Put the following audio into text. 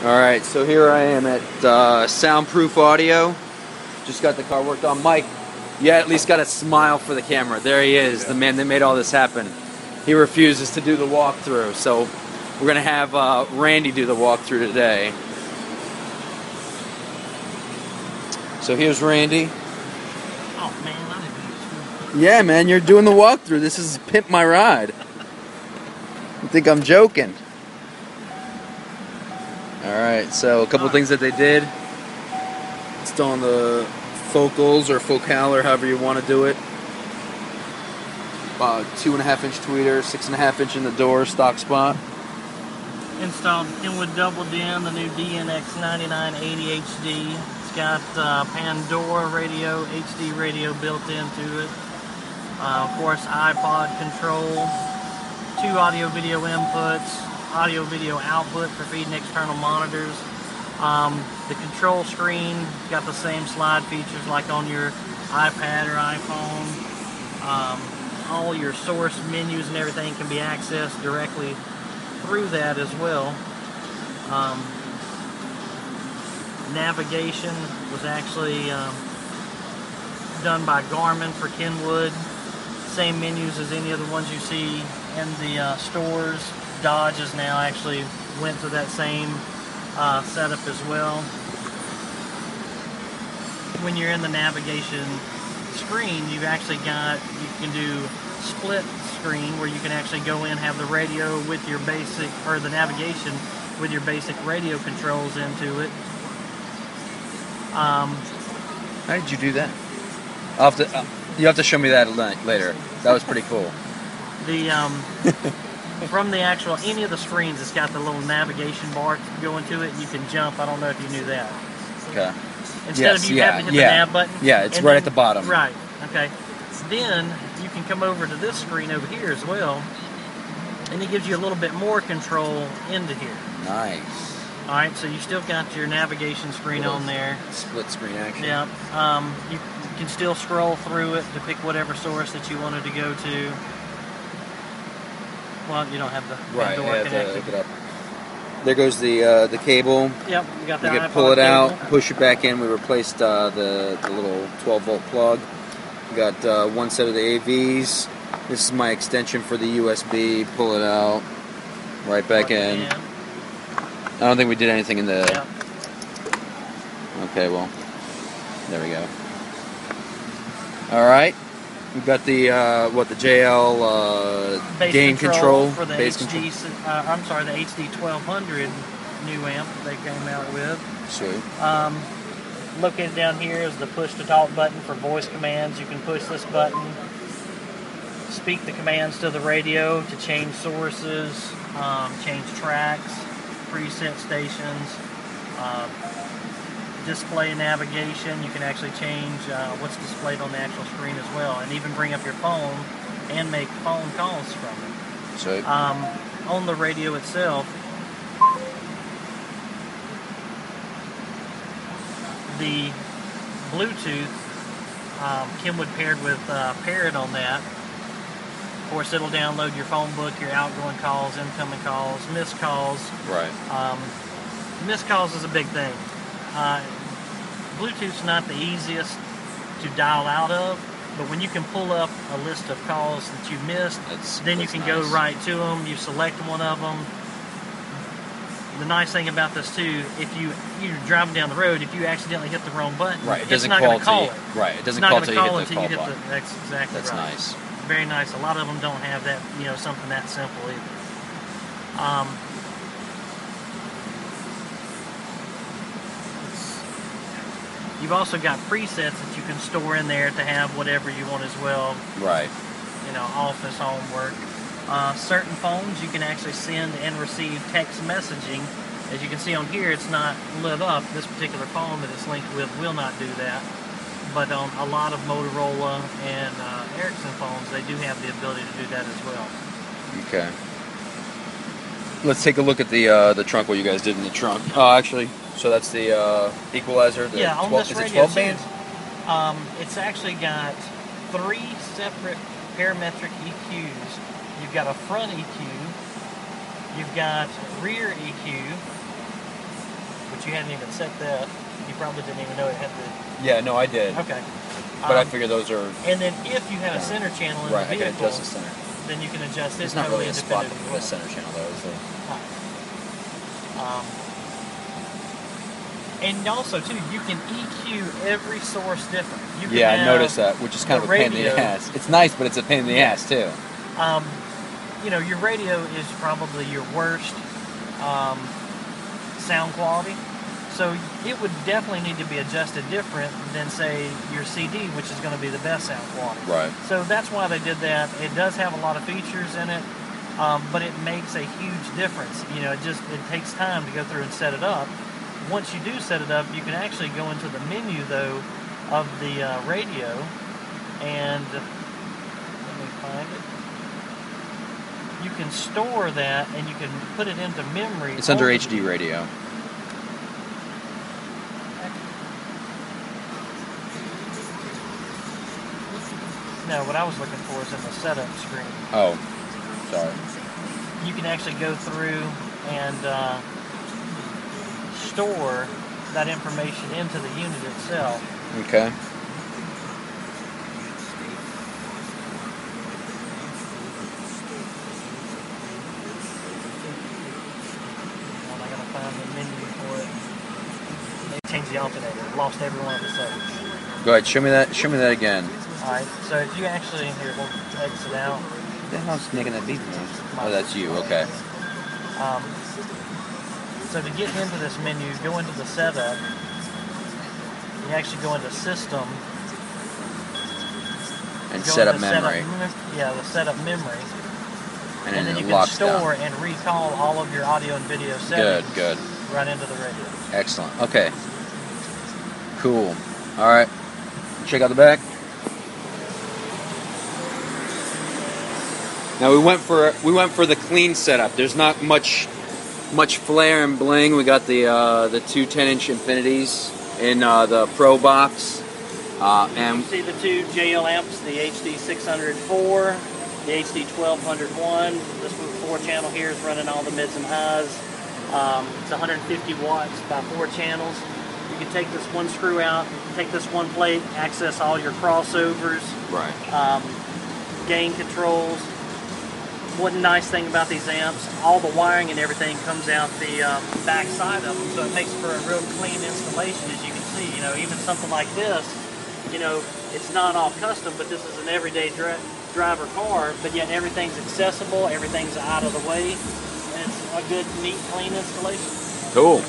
Alright, so here I am at Soundproof Audio. Just got the car worked on. Mike, you at least got a smile for the camera. There he is, the man that made all this happen. He refuses to do the walkthrough, so we're going to have Randy do the walkthrough today. So here's Randy. Oh man, I didn't do this. Yeah, man, you're doing the walkthrough. This is Pimp My Ride. You think I'm joking? Alright, so a couple things that they did. Installing the focals or focal or however you want to do it. 2.5 inch tweeter, 6.5 inch in the door, stock spot. Installed Kenwood double DIN, the new DNX9980HD. It's got Pandora radio, HD radio built into it. Of course, iPod control, 2 audio video inputs, audio video output for feeding external monitors. The control screen got the same slide features like on your iPad or iPhone. All your source menus and everything can be accessed directly through that as well. Navigation was actually done by Garmin for Kenwood. Same menus as any of the ones you see in the stores. Dodge has now actually went to that same setup as well. When you're in the navigation screen, you've actually got, you can do split screen where you can actually go in, have the radio with your basic, or the navigation with your basic radio controls into it. How did you do that? You have to show me that later. That was pretty cool. The from the actual, any of the screens, it's got the little navigation bar going to it. You can jump. I don't know if you knew that. Okay. Instead of you having to hit the nav button. Yeah, it's right at the bottom. Right. Okay. Then you can come over to this screen over here as well, and it gives you a little bit more control into here. Nice. All right. So you still got your navigation screen on there. Split screen action. Yeah. You can still scroll through it to pick whatever source that you wanted to go to. Well, you don't have the Pandora connected. Hook it up. There goes the cable. Yep, you got that. We can pull it out, push it back in. We replaced the little 12-volt plug. We got one set of the AVs. This is my extension for the USB. Pull it out, right back in. I don't think we did anything in the. Yep. Okay, well, there we go. All right. We've got the the JL gain control for the bass HD. I'm sorry, the HD 1200 new amp they came out with. Sweet. Located down here is the push to talk button for voice commands. You can push this button, speak the commands to the radio to change sources, change tracks, preset stations. Display navigation, you can actually change what's displayed on the actual screen as well, and even bring up your phone and make phone calls from it. Sweet. On the radio itself, the Bluetooth, Kenwood paired with Parrot on that. Of course, it'll download your phone book, your outgoing calls, incoming calls, missed calls. Right. Missed calls is a big thing. Bluetooth's not the easiest to dial out of, but when you can pull up a list of calls that you missed, then you can go right to them. You select one of them. The nice thing about this too, if you're driving down the road, if you accidentally hit the wrong button, right, it's not going to call it. Right, it doesn't call until you hit the call button. That's exactly right. That's nice. Very nice. A lot of them don't have that, something that simple either. You've also got presets that you can store in there to have whatever you want as well. Right. Office, homework. Certain phones you can actually send and receive text messaging. As you can see on here, it's not lit up. This particular phone that it's linked with will not do that. But on a lot of Motorola and Ericsson phones, they do have the ability to do that as well. Okay. Let's take a look at the trunk, what you guys did in the trunk. Actually, so that's the equalizer. The on 12, this radio, is it 12 band? It's actually got 3 separate parametric EQs. You've got a front EQ, you've got rear EQ, but you hadn't even set that. You probably didn't even know it had the... Yeah, no, I did. Okay. But I figured those are... And then if you have a center channel in the vehicle... Right, I can adjust the center. Then you can adjust it. It's not really a spot to put a center channel, though, is there? And also, too, you can EQ every source different. You can I noticed that, which is kind of a pain in the ass. It's nice, but it's a pain in the ass, too. You know, your radio is probably your worst sound quality. So it would definitely need to be adjusted different than, say, your CD, which is going to be the best sound quality. Right. So that's why they did that. It does have a lot of features in it, but it makes a huge difference. You know, it takes time to go through and set it up. Once you do set it up, you can actually go into the menu, though, of the radio, and let me find it. You can store that, and you can put it into memory. It's under HD radio. No, what I was looking for is in the setup screen. Oh, sorry. You can actually go through and store that information into the unit itself. Okay. Well, I gotta find the menu for it. They changed the alternator. Lost every one of the settings. Go ahead. Show me that. Show me that again. Alright, so if you actually, here, we'll exit out. The hell's making that beep noise? Oh, that's you. Okay. So to get into this menu, go into the setup. You actually go into system. And set up memory. The setup memory. And then you can store and recall all of your audio and video settings. Good. Right into the radio. Excellent. Okay. Cool. All right. Check out the back. Now we went for the clean setup. There's not much flare and bling. We got the two 10-inch Infinities in the Pro box, and you see the two JL amps, the HD 604, the HD 1201. This 4-channel here is running all the mids and highs. It's 150 watts by 4 channels. You can take this one screw out, take this one plate, access all your crossovers, right. Gain controls. One nice thing about these amps, all the wiring and everything comes out the back side of them, so it makes for a real clean installation, as you can see. You know, even something like this, you know, it's not all custom, but this is an everyday driver car, but yet everything's accessible, everything's out of the way, and it's a good, neat, clean installation. Cool.